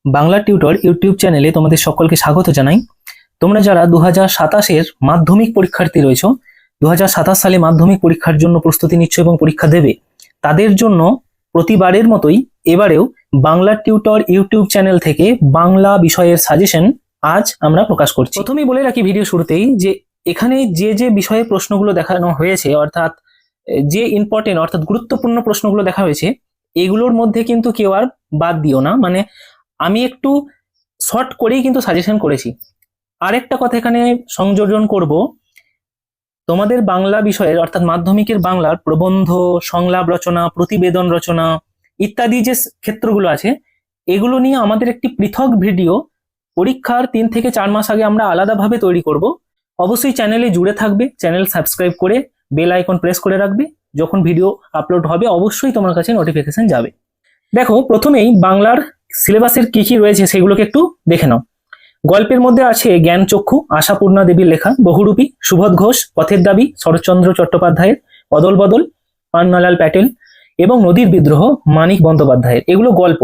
Bangla tutor YouTube চ্যানেলে তোমাদের সকলকে স্বাগত জানাই। তোমরা যারা 2027-এর মাধ্যমিক পরীক্ষার্থী রয়েছো, 2027 সালে মাধ্যমিক পরীক্ষার জন্য প্রস্তুতি নিচ্ছ এবং পরীক্ষা দেবে, তাদের জন্য প্রতিবারের মতোই এবারেও বাংলা টিউটর ইউটিউব চ্যানেল থেকে বাংলা বিষয়ের সাজেশন আজ আমরা প্রকাশ করছি। প্রথমেই বলে রাখি ভিডিও শুরুতেই যে এখানে যে যে বিষয়ে প্রশ্নগুলো দেখানো হয়েছে, অর্থাৎ যে ইম্পর্টেন্ট অর্থাৎ গুরুত্বপূর্ণ প্রশ্নগুলো দেখা হয়েছে, এগুলোর মধ্যে কিন্তু কেউ আর বাদ দিও না। মানে আমি একটু শর্ট করেই কিন্তু সাজেশন করেছি। আরেকটা কথা এখানে সংযোজন করব, তোমাদের বাংলা বিষয়ের অর্থাৎ মাধ্যমিকের বাংলার প্রবন্ধ, সংলাপ রচনা, প্রতিবেদন রচনা ইত্যাদি যে ক্ষেত্রগুলো আছে, এগুলো নিয়ে আমাদের একটি পৃথক ভিডিও পরীক্ষার 3 থেকে 4 মাস আগে আমরা আলাদাভাবে তৈরি করব। অবশ্যই চ্যানেলে জুড়ে থাকবে, চ্যানেল সাবস্ক্রাইব করে বেল আইকন প্রেস করে রাখবে। যখন ভিডিও আপলোড হবে অবশ্যই তোমার কাছে নোটিফিকেশন যাবে। দেখো, প্রথমেই বাংলার সিলেবাসের কি কি রয়েছে সেগুলোকে একটু দেখে নাও। গল্পের মধ্যে আছে জ্ঞান চক্ষু, আশাপূর্ণা দেবীর লেখা, বহুরূপী, সুবোধ ঘোষ, পথের দাবি, শরৎচন্দ্র চট্টোপাধ্যায়ের, অদল বদল, পান্নালাল প্যাটেল এবং নদীর বিদ্রোহ মানিক বন্দ্যোপাধ্যায়ের। এগুলো গল্প।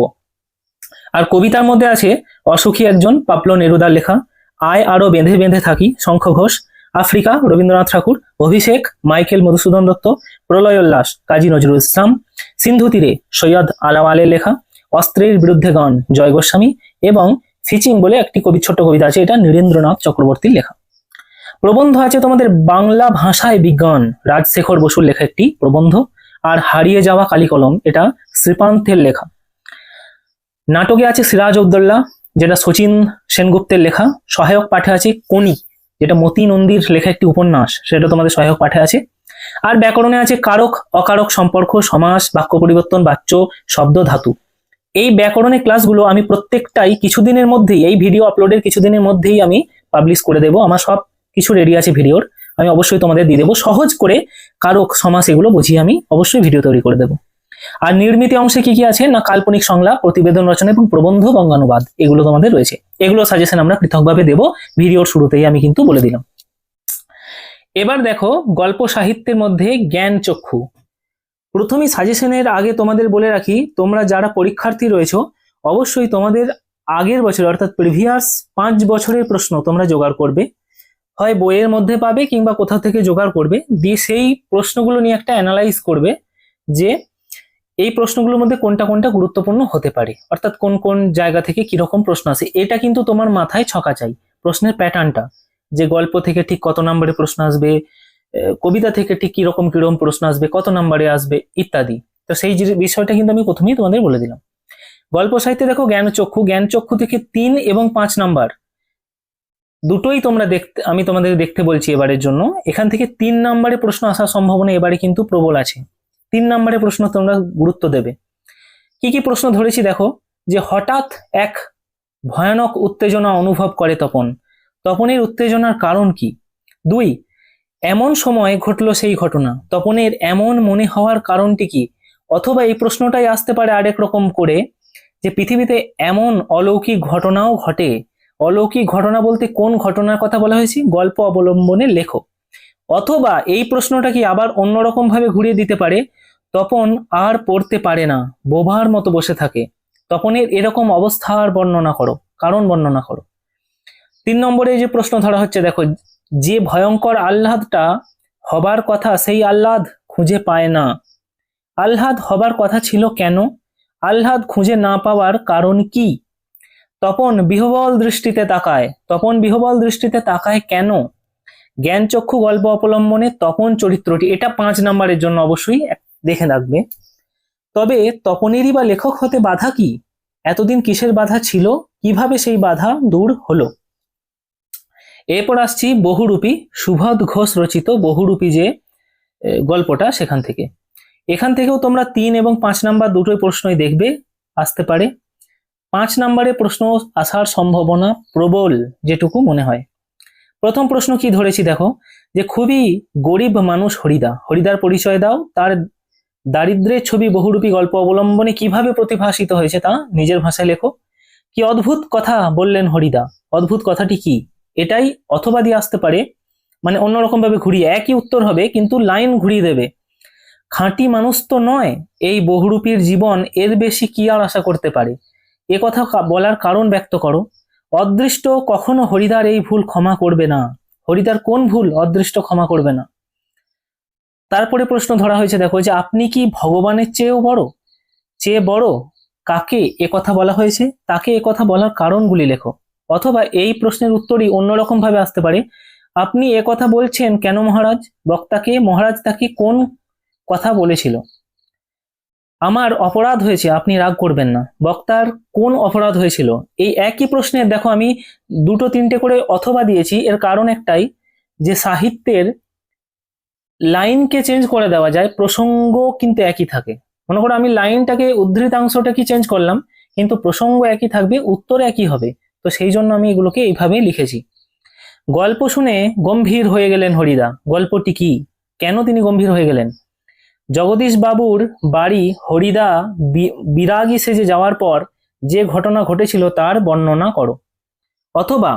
আর কবিতার মধ্যে আছে অসুখী একজন, পাবলো নেরুদার লেখা, আয় আরো বেঁধে বেঁধে থাকি, শঙ্খ ঘোষ, আফ্রিকা, রবীন্দ্রনাথ ঠাকুর, অভিষেক, মাইকেল মধুসূদন দত্ত, প্রলয়োল্লাস, কাজী নজরুল ইসলাম, সিন্ধু তীরে সৈয়দ আলাওয়ালের লেখা, অস্ত্রের বিরুদ্ধে গান, জয় গোস্বামী এবং ফিচিং বলে একটি ছোট্ট কবিতা আছে, এটা নীরেন্দ্রনাথ চক্রবর্তীর লেখা। প্রবন্ধ আছে তোমাদের বাংলা ভাষায় বিজ্ঞান, রাজশেখর বসুর লেখা একটি প্রবন্ধ। আর হারিয়ে যাওয়া কালিকলম, এটা শ্রীপান্থের লেখা। নাটকে আছে সিরাজ উদ্দৌলা, যেটা শচীন সেনগুপ্তের লেখা। সহায়ক পাঠে আছে কোনি, যেটা মতি নন্দীর লেখা একটি উপন্যাস, সেটা তোমাদের সহায়ক পাঠে আছে। আর ব্যাকরণে আছে কারক অকারক সম্পর্ক, সমাস, বাক্য পরিবর্তন, বাচ্য, শব্দ, ধাতু। এই ব্যাকরণের ক্লাসগুলো আমি প্রত্যেকটাই কিছুদিনের মধ্যেই, এই ভিডিও আপলোডের কিছুদিনের মধ্যেই আমি পাবলিশ করে দেবো। আমার সব কিছু রেডি আছে ভিডিওর, আমি অবশ্যই তোমাদের দিয়ে দেবো। সহজ করে কারক, সমাস এগুলো বুঝিয়ে আমি অবশ্যই ভিডিও তৈরি করে দেবো। আর নির্মিতি অংশে কি কি আছে না, কাল্পনিক সংলাপ, প্রতিবেদন রচনা এবং প্রবন্ধ বঙ্গানুবাদ, এগুলো তোমাদের রয়েছে। এগুলো সাজেশন আমরা পৃথকভাবে দেবো, ভিডিওর শুরুতেই আমি কিন্তু বলে দিলাম। এবার দেখো, গল্প সাহিত্যের মধ্যে জ্ঞান চক্ষু। প্রথমেই সাজেশনের আগে তোমাদের বলে রাখি, তোমরা যারা পরীক্ষার্থী রয়েছো অবশ্যই তোমাদের আগের বছর অর্থাৎ প্রিভিয়াস 5 বছরের প্রশ্ন তোমরা জোগাড় করবে, হয় বইয়ের মধ্যে পাবে কিংবা কোথাও থেকে জোগাড় করবে, দিয়ে সেই প্রশ্নগুলো নিয়ে একটা অ্যানালাইজ করবে যে এই প্রশ্নগুলোর মধ্যে কোনটা কোনটা গুরুত্বপূর্ণ হতে পারে, অর্থাৎ কোন কোন জায়গা থেকে কিরকম প্রশ্ন আসে। এটা কিন্তু তোমার মাথায় ছকা চাই, প্রশ্নের প্যাটার্নটা, যে গল্প থেকে ঠিক কত নম্বরে প্রশ্ন আসবে, কবিতা থেকে ঠিক কিরকম কিরকম প্রশ্ন আসবে, কত নম্বরে আসবে ইত্যাদি। তো সেই বিষয়টা কিন্তু আমি প্রথমেই তোমাদের বলে দিলাম। গল্প সাহিত্যে দেখো জ্ঞান চক্ষু, জ্ঞান চক্ষু থেকে 3 এবং 5 নাম্বার দুটোই তোমরা আমি তোমাদের দেখতে বলছি এবারের জন্য। এখান থেকে 3 নম্বরে প্রশ্ন আসার সম্ভাবনা এবারে কিন্তু প্রবল আছে। 3 নম্বরে প্রশ্ন তোমরা গুরুত্ব দেবে। কি কি প্রশ্ন ধরেছি দেখো, যে হঠাৎ এক ভয়ানক উত্তেজনা অনুভব করে তপন, তপনের উত্তেজনার কারণ কি। 2, এমন সময় ঘটলো সেই ঘটনা, তপনের এমন মনে হওয়ার কারণটি কি। অথবা এই প্রশ্নটাই আসতে পারে আরেক রকম করে, যে পৃথিবীতে এমন অলৌকিক ঘটনাও ঘটে। অলৌকিক ঘটনা বলতে কোন ঘটনার কথা বলা হয়েছে, গল্প অবলম্বনে লেখো। অথবা এই প্রশ্নটা কি আবার অন্যরকম ভাবে ঘুরিয়ে দিতে পারে, তপন আর পড়তে পারে না, বোবার মতো বসে থাকে, তপনের এরকম অবস্থার বর্ণনা করো, কারণ বর্ণনা করো। 3 নম্বরে যে প্রশ্ন ধরা হচ্ছে দেখো, যে ভয়ঙ্কর আহ্লাদটা হবার কথা সেই আহ্লাদ খুঁজে পায় না, আহ্লাদ হবার কথা ছিল কেন, আহ্লাদ খুঁজে না পাওয়ার কারণ কি। তপন বিহ্বল দৃষ্টিতে তাকায়, তপন বিহ্বল দৃষ্টিতে তাকায় কেন। জ্ঞান চক্ষু গল্প অবলম্বনে তপন চরিত্রটি, এটা 5 নম্বরের জন্য অবশ্যই দেখে রাখবে। তবে তপনেরই বা লেখক হতে বাধা কি, এতদিন কিসের বাধা ছিল, কিভাবে সেই বাধা দূর হলো। এরপর আসছি বহুরূপী, সুবোধ ঘোষ রচিত বহুরূপী যে গল্পটা, সেখান থেকে। এখান থেকেও তোমরা 3 এবং 5 নাম্বার দুটোই প্রশ্নই দেখবে আসতে পারে। 5 নম্বরে প্রশ্ন আসার সম্ভাবনা প্রবল যেটুকু মনে হয়। প্রথম প্রশ্ন কি ধরেছি দেখো, যে খুবই গরিব মানুষ হরিদা, হরিদার পরিচয় দাও, তার দারিদ্র্যের ছবি বহুরূপী গল্প অবলম্বনে কিভাবে প্রতিভাসিত হয়েছে তা নিজের ভাষায় লেখো। কি অদ্ভুত কথা বললেন হরিদা, অদ্ভুত কথাটি কি, এটাই অথবা দিয়ে আসতে পারে, মানে অন্যরকম ভাবে ঘুরিয়ে একই উত্তর হবে কিন্তু লাইন ঘুরিয়ে দেবে। খাঁটি মানুষ তো নয় এই বহুরূপীর জীবন, এর বেশি কি আর আশা করতে পারে। এ কথা বলার কারণ ব্যক্ত করো। অদৃষ্ট কখনো হরিদার এই ভুল ক্ষমা করবে না। হরিদার কোন ভুল অদৃষ্ট ক্ষমা করবে না? তারপরে প্রশ্ন ধরা হয়েছে, দেখো যে আপনি কি ভগবানের চেয়ে বড় কাকে এ কথা বলা হয়েছে, তাকে এ কথা বলার কারণগুলি লেখো। অথবা এই প্রশ্নের উত্তরই অন্যরকম ভাবে আসতে পারে, আপনি এ কথা বলছেন কেন মহারাজ? বক্তাকে মহারাজ তাকে কোন কথা বলেছিল? আমার অপরাধ হয়েছে, আপনি রাগ করবেন না। বক্তার কোন অপরাধ হয়েছিল? এই একই প্রশ্নের দেখো আমি দুটো তিনটে করে অথবা দিয়েছি। এর কারণ একটাই, যে সাহিত্যের লাইনকে চেঞ্জ করে দেওয়া যায়, প্রসঙ্গ কিন্তু একই থাকে। মনে করো আমি লাইনটাকে উদ্ধৃতাংশটা কি চেঞ্জ করলাম, কিন্তু প্রসঙ্গ একই থাকবে, উত্তর একই হবে। তো সেই জন্য আমি এগুলোকে এইভাবে লিখেছি। গল্প শুনে গম্ভীর হয়ে গেলেন হরিদা। গল্পটি কি? কেন তিনি গম্ভীর হয়ে গেলেন? জগদীশ বাবুর বাড়ি হরিদা বিরাগী সেজে যাওয়ার পর যে ঘটনা ঘটেছিল তার বর্ণনা করো। অথবা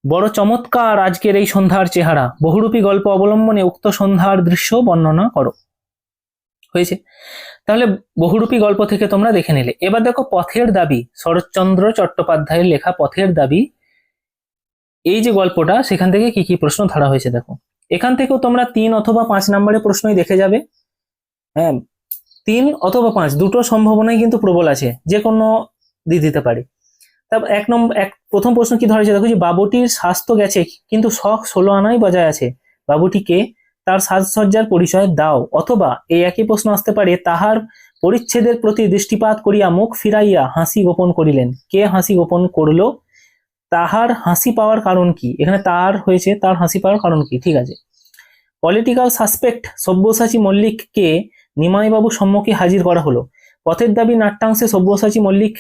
বড় চমৎকার আজকের এই সন্ধ্যার চেহারা, বহুরূপী গল্প অবলম্বনে উক্ত সন্ধ্যার দৃশ্য বর্ণনা করো। হয়েছে। তাহলে বহুরূপী গল্প থেকে তোমরা দেখে নিলে। এবার দেখো পথের দাবি, শরৎচন্দ্র চট্টোপাধ্যায়ের লেখা পথের দাবি, এই যে গল্পটা, সেখান থেকে কি কি প্রশ্ন ধরা হয়েছে দেখো। এখান থেকেও তোমরা 3 অথবা 5 নম্বরের প্রশ্নই দেখে যাবে। হ্যাঁ, 3 অথবা 5 দুটো সম্ভাবনাই কিন্তু প্রবল আছে, যে কোনো দিতে পারে। তারপর প্রথম প্রশ্ন কি ধরেছে দেখো, যে বাবুটির স্বাস্থ্য গেছে কিন্তু শখ 16 আনাই বজায় আছে। বাবুটিকে তার সাজসজ্জার পরিচয় দাও। অথবা এই একই প্রশ্ন আসতে পারে, তাহার পরিচ্ছেদের প্রতি দৃষ্টিপাত করিয়া মুখ ফিরাইয়া হাসি গোপন করিলেন। কে হাসি গোপন করলো? তাহার হাসি পাওয়ার কারণ কি? এখানে তার হয়েছে, তার হাসি পাওয়ার কারণ কি? ঠিক আছে। পলিটিক্যাল সাসপেক্ট সব্যসাচী মল্লিককে নিমাইবাবু সম্মুখে হাজির করা হলো। পথের দাবি নাট্যাংশে সব্যসাচী মল্লিক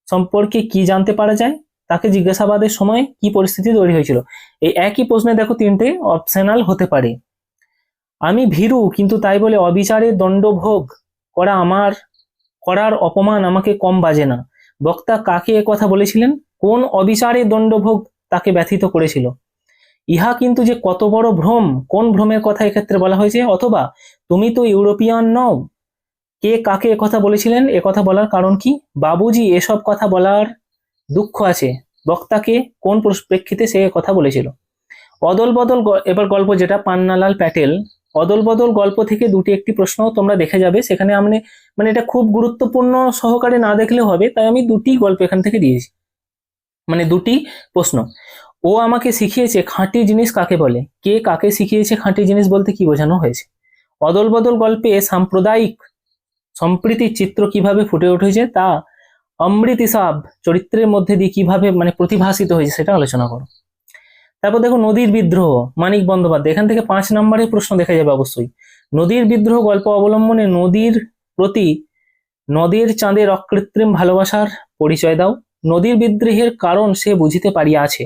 সম্পর্কে কি জানতে পারা যায়? তাকে জিজ্ঞাসাবাদের সময় কি পরিস্থিতি তৈরি হয়েছিল? এই একই প্রশ্নে দেখো 3টে অপশনাল হতে পারে। আমি ভীরু, কিন্তু তাই বলে অবিচারের দণ্ডভোগ করার অপমান আমাকে কম বাজে না। বক্তা কাকে এ কথা বলেছিলেন? কোন অবিচারের দণ্ডভোগ তাকে ব্যথিত করেছিল? ইহা কিন্তু যে কত বড় ভ্রম, কোন ভ্রমের কথা এক্ষেত্রে বলা হয়েছে? অথবা তুমি তো ইউরোপিয়ান নও, কে কাকে একথা বলেছিলেন? একথা বলার কারণ কি? বাবুজি এসব কথা বলার দুঃখ আছে, বক্তাকে কোন প্রেক্ষিতে সে কথা বলেছিল? অদল বদল এবার গল্প, যেটা পান্নালাল প্যাটেল, অদল বদল গল্প থেকে দুটি একটি প্রশ্ন তোমরা দেখে যাবে। সেখানে আমি মানে এটা খুব গুরুত্বপূর্ণ সহকারে না দেখলেও হবে, তাই আমি দুটি গল্প এখান থেকে দিয়েছি, মানে দুটি প্রশ্ন। ও আমাকে শিখিয়েছে খাঁটি জিনিস কাকে বলে। কে কাকে শিখিয়েছে খাঁটি জিনিস বলতে কি বোঝানো হয়েছে? অদল বদল গল্পে সাম্প্রদায়িক সম্প্রীতির চিত্র কিভাবে ফুটে উঠেছে তা অমৃত ইসাব চরিত্রের মধ্যে দিয়ে কিভাবে মানে প্রতিভাসিত হয়েছে সেটা আলোচনা করো। তারপর দেখো নদীর বিদ্রোহ, মানিক বন্দ্যোপাধ্যায়। এখান থেকে 5 নম্বরের প্রশ্ন দেখা যাবে অবশ্যই। নদীর বিদ্রোহ গল্প অবলম্বনে নদীর প্রতি নদীর চাঁদের অকৃত্রিম ভালোবাসার পরিচয় দাও। নদীর বিদ্রোহের কারণ সে বুঝিতে পারিয়াছে।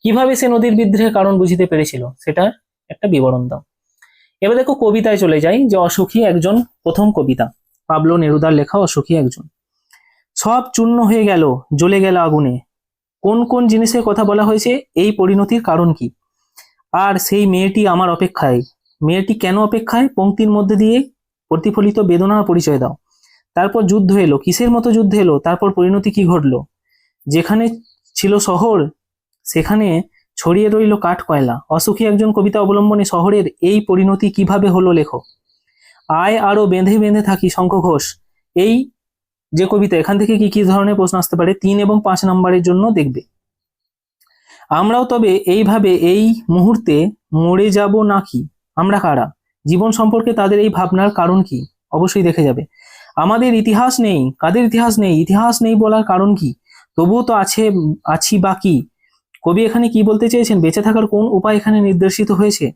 কিভাবে সে নদীর বিদ্রোহের কারণ বুঝিতে পেরেছিল সেটার একটা বিবরণ দাও। এবার দেখো কবিতায় চলে যাই, যে অসুখী একজন, প্রথম কবিতা পাবলো নেরুদার লেখা অসুখী একজন। সব চূর্ণ হয়ে গেল, জ্বলে গেল আগুনে। কোন কোন জিনিসের কথা বলা হয়েছে? এই পরিণতির কারণ কি? আর সেই মেয়েটি আমার অপেক্ষায়। মেয়েটি কেন অপেক্ষায়? পংক্তির মধ্যে দিয়ে প্রতিফলিত বেদনার পরিচয় দাও। তারপর যুদ্ধ এলো, কিসের মতো যুদ্ধ এলো? তারপর পরিণতি কি ঘটলো? যেখানে ছিল শহর সেখানে ছড়িয়ে রইল কাঠ কয়লা। অসুখী একজন কবিতা অবলম্বনে শহরের এই পরিণতি কিভাবে হলো লেখো। আয় আরো বেঁধে বেঁধে থাকি শঙ্খ ঘোষ, এই যে কবিতা, এখান থেকে কি কি ধরনের প্রশ্ন আসতে পারে? 3 এবং 5 নম্বরের জন্য দেখবে। আমরাও তবে এইভাবে এই মুহূর্তে মরে যাব নাকি? আমরা কারা? জীবন সম্পর্কে তাদের এই ভাবনার কারণ কি? অবশ্যই দেখে যাবে। আমাদের ইতিহাস নেই। কাদের ইতিহাস নেই? ইতিহাস নেই বলার কারণ কি? তবুও তো আছি বাকি। কবি এখানে কি বলতে চেয়েছেন? বেঁচে থাকার কোন উপায় এখানে নির্দেশিত হয়েছে?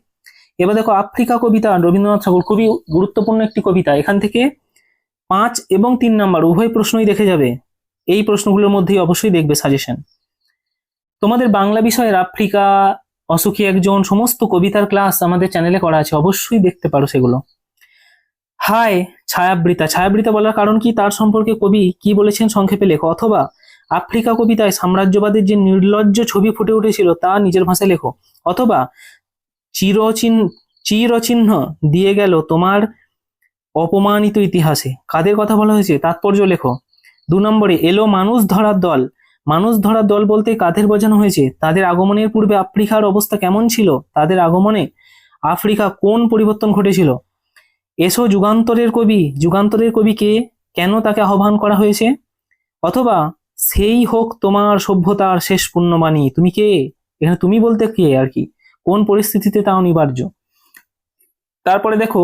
এবার দেখো আফ্রিকা কবিতা, রবীন্দ্রনাথ ঠাকুর, খুবই গুরুত্বপূর্ণ একটি কবিতা। এখান থেকে 5 এবং 3 নাম্বার উভয় প্রশ্নই দেখে যাবে। এই প্রশ্নগুলোর মধ্যেই অবশ্যই দেখবে সাজেশন। তোমাদের বাংলা বিষয়ের আফ্রিকা, অসুখী একজন, সমস্ত কবিতার ক্লাস আমাদের চ্যানেলে করা আছে, অবশ্যই দেখতে পারো সেগুলো। হায় ছায়াবৃতা, ছায়াবৃতা বলার কারণ কি? তার সম্পর্কে কবি কি বলেছেন সংক্ষেপে লেখো। অথবা আফ্রিকা কবিতায় সাম্রাজ্যবাদের যে নির্লজ্জ ছবি ফুটে উঠেছিল তা নিজের ভাষায় লেখো। অথবা চিরচিহ্ন দিয়ে গেল তোমার অপমানিত ইতিহাসে। কাদের কথা বলা হয়েছে? তাৎপর্য লেখো। নম্বরে এলো মানুষ ধরার দল। মানুষ ধরার দল বলতে কাদের বোঝানো হয়েছে? তাদের আগমনের পূর্বে আফ্রিকার অবস্থা কেমন ছিল? তাদের আগমনে আফ্রিকা কোন পরিবর্তন ঘটেছিল? এসো যুগান্তরের কবি। যুগান্তরের কবি কে? কেন তাকে আহ্বান করা হয়েছে? অথবা সেই হোক তোমার সভ্যতার শেষ পুণ্যবাণী। তুমি কে? এখানে তুমি বলতে কে আর কি, কোন পরিস্থিতিতে তা অনিবার্য। তারপরে দেখো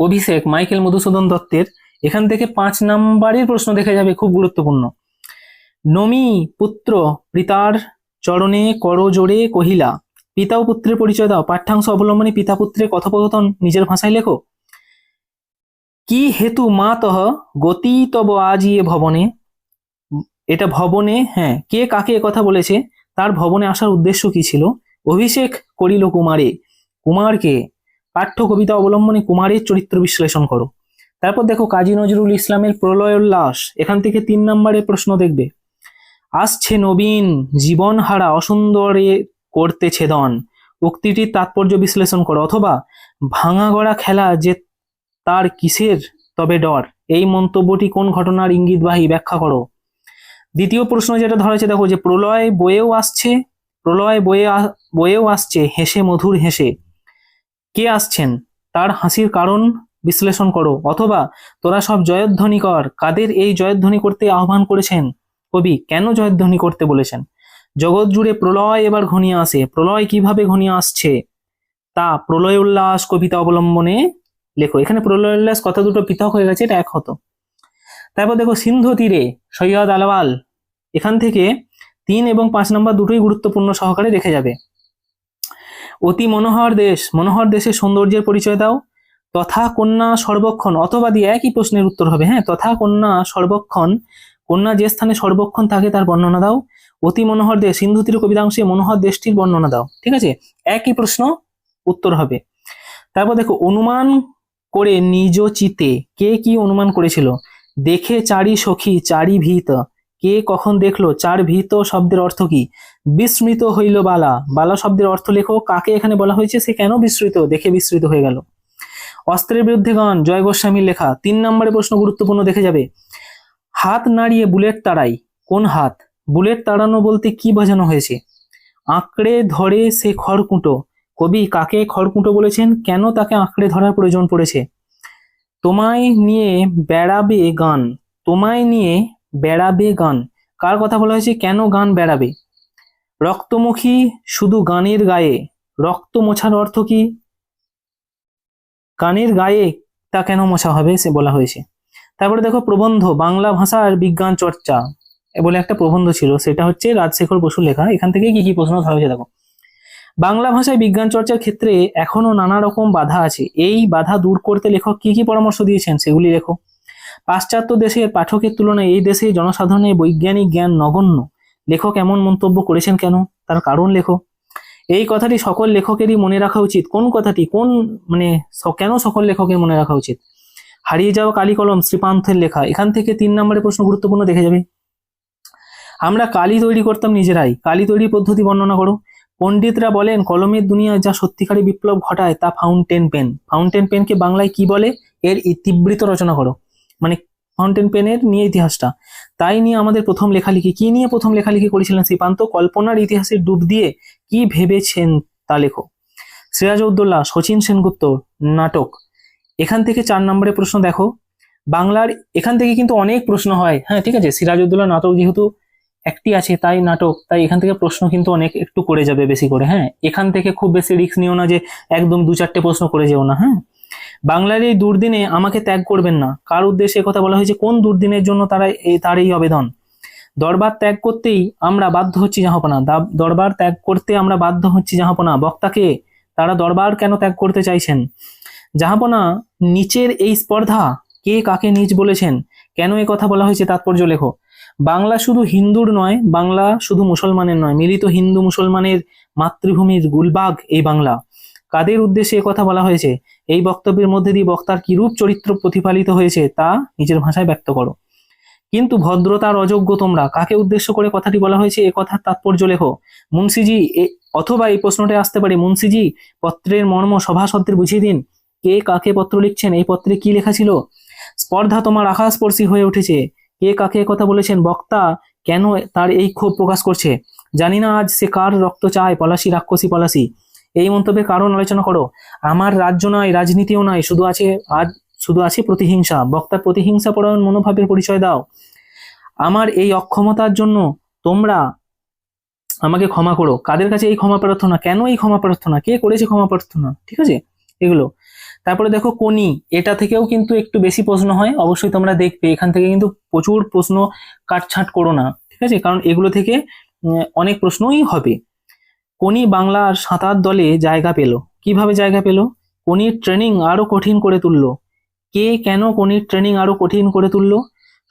অভিষেক মাইকেল মধুসূদন দত্তের, এখান থেকে 5 নাম্বারের প্রশ্ন দেখে যাবে, খুব গুরুত্বপূর্ণ। নমি পুত্র পিতার চরণে করজোড়ে কহিলা। পিতা ও পুত্রের পরিচয় দাও। পাঠ্যাংশ অবলম্বনে পিতা পুত্রের কথোপকথন নিজের ভাষায় লেখো। কি হেতু মা তহ গতি তব আজিয়ে ভবনে। এটা ভবনে, হ্যাঁ, কে কাকে কথা বলেছে, তার ভবনে আসার উদ্দেশ্য কি ছিল? অভিষেক করিল কুমারে। কুমারকে। পাঠ্য কবিতা অবলম্বনে কুমারের চরিত্র বিশ্লেষণ করো। তারপর দেখো কাজী নজরুল ইসলামের প্রলয় উল্লাস, এখান থেকে 3 নম্বরের প্রশ্ন দেখবে। আসছে নবীন জীবন হারা অসুন্দরে করতে ছেদন। উক্তিটির তাৎপর্য বিশ্লেষণ করো। অথবা ভাঙা গড়া খেলা যে তার কিসের তবে ডর, এই মন্তব্যটি কোন ঘটনার ইঙ্গিতবাহী, ব্যাখ্যা করো। দ্বিতীয় প্রশ্ন যেটা ধরা হয়েছে দেখো, যে প্রলয় বয়েও আসছে, প্রলয় বয়েও আসছে হেসে মধুর হেসে। কে আসছেন? তার হাসির কারণ বিশ্লেষণ করো। অথবা তোরা সব জয়ধ্বনি কর, কাদের এই জয়ধ্বনি করতে আহ্বান করেছেন কবি, কেন জয়ধ্বনি করতে বলেছেন? জগৎ জুড়ে প্রলয় এবার ঘনিয়ে আসে, প্রলয় কিভাবে ঘনিয়ে আসছে তা প্রলয় উল্লাস কবিতা অবলম্বনে লেখো। এখানে প্রলয় উল্লাস কথা দুটো পৃথক হয়ে গেছে, এটা এক হতো। তারপর দেখো সিন্ধু তীরে সৈয়দ আলাওয়াল, এখান থেকে 3 এবং 5 নম্বর দুটোই গুরুত্বপূর্ণ সহকারে দেখে যাবে। অতি মনোহর দেশ, মনোহর দেশের সৌন্দর্যের পরিচয় দাও। তথা কন্যা সর্বক্ষণ, অথবা দিয়ে একই প্রশ্নের উত্তর হবে, হ্যাঁ। তথা কন্যা সর্বক্ষণ, কন্যা যে স্থানে সর্বক্ষণ থাকে তার বর্ণনা দাও। অতি মনোহর দেশ, সিন্ধু তীর কবিতাংশে মনোহর দেশটির বর্ণনা দাও। ঠিক আছে, একই প্রশ্ন, উত্তর হবে। তারপর দেখো অনুমান করে নিজ চিতে, কে কি অনুমান করেছিল? দেখে চারি সখী চারি ভীত, কে কখন দেখলো? চার ভীত শব্দের অর্থ কি? বিস্মৃত হইল বালা, বালা শব্দের অর্থ লেখো। কাকে এখানে বলা হয়েছে, সে কেন বিস্মৃত, দেখে বিস্মৃত হয়ে গেল। অস্ত্রের বিরুদ্ধে গান, জয় গোস্বামীর লেখা। 3 নম্বরের প্রশ্ন গুরুত্বপূর্ণ, দেখে যাবে। হাত নাড়িয়ে বুলেট তাড়াই, কোন হাত? বুলেট তাড়ানো বলতে কি বোঝানো হয়েছে? আঁকড়ে ধরে সে খড়কুটো, কবি কাকে খড়কুটো বলেছেন, কেন তাকে আঁকড়ে ধরার প্রয়োজন পড়েছে? তোমায় নিয়ে বেড়াবে গান, তোমায় নিয়ে বেড়াবে গান, কার কথা বলা হয়েছে, কেন গান বেড়াবে? রক্তমুখী শুধু গানের গায়ে, রক্ত মোছার অর্থ কি? গানের গায়ে তা কেন মোছা হবে সে বলা হয়েছে। তারপরে দেখো প্রবন্ধ, বাংলা ভাষার বিজ্ঞান চর্চা বলে একটা প্রবন্ধ ছিল, সেটা হচ্ছে রাজশেখর বসুর লেখা। এখান থেকে কি কি প্রশ্ন ধরা হয়েছে দেখো। বাংলা ভাষায় বিজ্ঞান চর্চার ক্ষেত্রে এখনো নানা রকম বাধা আছে, এই বাধা দূর করতে লেখক কি কি পরামর্শ দিয়েছেন সেগুলি লেখো। পাশ্চাত্য দেশের পাঠকের তুলনায় এই দেশে জনসাধারণের বৈজ্ঞানিক জ্ঞান নগণ্য, লেখক এমন মন্তব্য করেছেন কেন, তার কারণ লেখো। এই কথাটি সকল লেখকেরই মনে রাখা উচিত। কোন কথাটি, কোন মানে কেন সকল লেখকের মনে রাখা উচিত? হারিয়ে যাওয়া কালি কলম, শ্রীপান্থের লেখা। এখান থেকে 3 নম্বরের প্রশ্ন গুরুত্বপূর্ণ, দেখে যাবে। আমরা কালি তৈরি করতাম নিজেরাই, কালি তৈরির পদ্ধতি বর্ণনা করো। পণ্ডিতরা বলেন কলমের দুনিয়ায় যা সত্যিকারী বিপ্লব ঘটায় তা ফাউন্টেন পেন। ফাউন্টেন পেনকে বাংলায় কি বলে, এর ইতিবৃত্ত রচনা করো, মানে ফাউন্টেন পেনের নিয়ে ইতিহাসটা। তাই নিয়ে আমাদের প্রথম লেখালেখি, কি নিয়ে প্রথম লেখালেখি করেছিলেন শ্রীপান্ত? কল্পনার ইতিহাসে ডুব দিয়ে কি ভেবেছেন তা লেখো। সিরাজউদ্দৌলা শচীন সেনগুপ্ত নাটক, এখান থেকে 4 নম্বরের প্রশ্ন দেখো। বাংলার এখান থেকে কিন্তু অনেক প্রশ্ন হয়, হ্যাঁ ঠিক আছে। সিরাজউদ্দৌলা নাটক যেহেতু একটি আছে তাই নাটক, তাই এখান থেকে প্রশ্ন কিন্তু অনেক একটু করে যাবে বেশি করে, হ্যাঁ। এখান থেকে খুব বেশি রিস্ক নিও না যে একদম 2-4টে প্রশ্ন করে যেও না, হ্যাঁ। বাংলার এই দুর্দিনে আমাকে ত্যাগ করবেন না, কার উদ্দেশ্যে কথা বলা হয়েছে, কোন দুর্দিনের জন্য তার এই আবেদন? দরবার ত্যাগ করতেই আমরা বাধ্য হচ্ছি জাহাপনা, দরবার ত্যাগ করতে আমরা বাধ্য হচ্ছি জাহাপনা। বক্তাকে, তারা দরবার কেন ত্যাগ করতে চাইছেন? জাহাপনা নিচের এই স্পর্ধা, কে কাকে নিচ বলেছেন, কেন এই কথা বলা হয়েছে, তাৎপর্য লেখো। বাংলা শুধু হিন্দুর নয়, বাংলা শুধু মুসলমানের নয়, মিলিত হিন্দু মুসলমানের মাতৃভূমির গুলবাগ এই বাংলা। কাদের উদ্দেশ্যে কথা বলা হয়েছে? এই বক্তব্যের মধ্যে দিয়ে বক্তার কিরূপ চরিত্র প্রতিফলিত হয়েছে তা নিজের ভাষায় ব্যক্ত করো। কিন্তু ভদ্রতার অযোগ্য তোমরা, কাকে উদ্দেশ্য করে কথাটি বলা হয়েছে এ কথার তাৎপর্য লেখো। মুন্সিজি, অথবা এই প্রশ্নটা আসতে পারে, মুন্সিজি পত্রের মর্ম সভাসদদের বুঝিয়ে দিন, কে কাকে পত্র লিখছেন, এই পত্রে কি লেখা ছিল? স্পর্ধা তোমার আকাশস্পর্শী হয়ে উঠেছে, কে কাকে কথা বলেছেন, বক্তা কেন তার এই ক্ষোভ প্রকাশ করছে, জানি না আজ সে কার রক্ত চায়, পলাশী রাক্ষসী পলাশী। এই মন্তব্যের কারণ আলোচনা করো। আমার রাজ্য নয়, রাজনীতিও নয়, শুধু আছে প্রতিহিংসা। বক্তার প্রতিহিংসা পরায়ণ মনোভাবের পরিচয় দাও। আমার এই অক্ষমতার জন্য তোমরা আমাকে ক্ষমা করো। কাদের কাছে এই ক্ষমা প্রার্থনা, কেন এই ক্ষমা প্রার্থনা, কে করেছে ক্ষমা প্রার্থনা, ঠিক আছে এগুলো। তারপরে দেখো কোনি, এটা থেকেও কিন্তু একটু বেশি প্রশ্ন হয়, অবশ্যই তোমরা দেখবে এখান থেকে কিন্তু প্রচুর প্রশ্ন কাটছাঁট করো না, ঠিক আছে, কারণ এগুলো থেকে অনেক প্রশ্নই হবে। কোনি বাংলার সাঁতার দলে জায়গা পেল, কিভাবে জায়গা পেল? কোনির ট্রেনিং আরো কঠিন করে তুললো। কে কেন কোনির ট্রেনিং আরো কঠিন করে তুললো?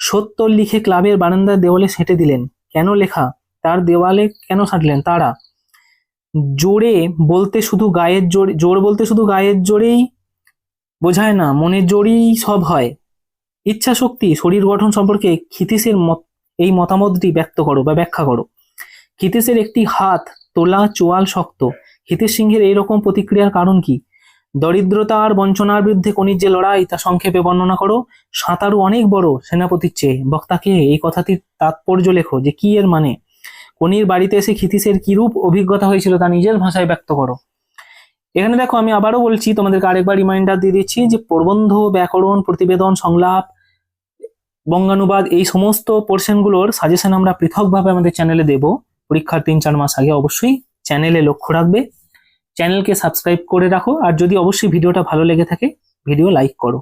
সত্তর লিখে ক্লাবের বারান্দার দেওয়ালে সেঁটে দিলেন, কেন লেখা তার দেওয়ালে কেন সাঁটলেন তারা? জোরে বলতে শুধু গায়ের জোর বলতে শুধু গায়ের জোরেই বোঝায় না, মনের জোরেই সব হয়। ইচ্ছা শক্তি, শরীর গঠন সম্পর্কে ক্ষিতীশের এই মতামতটি ব্যক্ত করো বা ব্যাখ্যা করো। ক্ষিতীশের একটি হাত তোলা, চোয়াল শক্ত। ক্ষিতীশ সিংহের এইরকম প্রতিক্রিয়ার কারণ কি? দরিদ্রতা আর বঞ্চনার বিরুদ্ধে কোনির যে লড়াই তা সংক্ষেপে বর্ণনা করো। সাঁতারু অনেক বড় সেনাপতির চেয়ে, বক্তাকে এই কথাটির তাৎপর্য লেখো, যে কি এর মানে। কোনির বাড়িতে এসে ক্ষিতীশের কিরূপ অভিজ্ঞতা হয়েছিল তা নিজের ভাষায় ব্যক্ত করো। এখানে দেখো আমি আবারও বলছি, তোমাদেরকে আরেকবার রিমাইন্ডার দিয়ে দিচ্ছি যে প্রবন্ধ, ব্যাকরণ, প্রতিবেদন, সংলাপ, বঙ্গানুবাদ, এই সমস্ত পোর্শনগুলোর সাজেশন আমরা পৃথকভাবে আমাদের চ্যানেলে দেব পরীক্ষার 3-4 মাস আগে। অবশ্যই চ্যানেলে লক্ষ্য রাখবে, চ্যানেলকে সাবস্ক্রাইব করে রাখো, আর যদি অবশ্যই ভিডিওটা ভালো লেগে থাকে ভিডিও লাইক করো।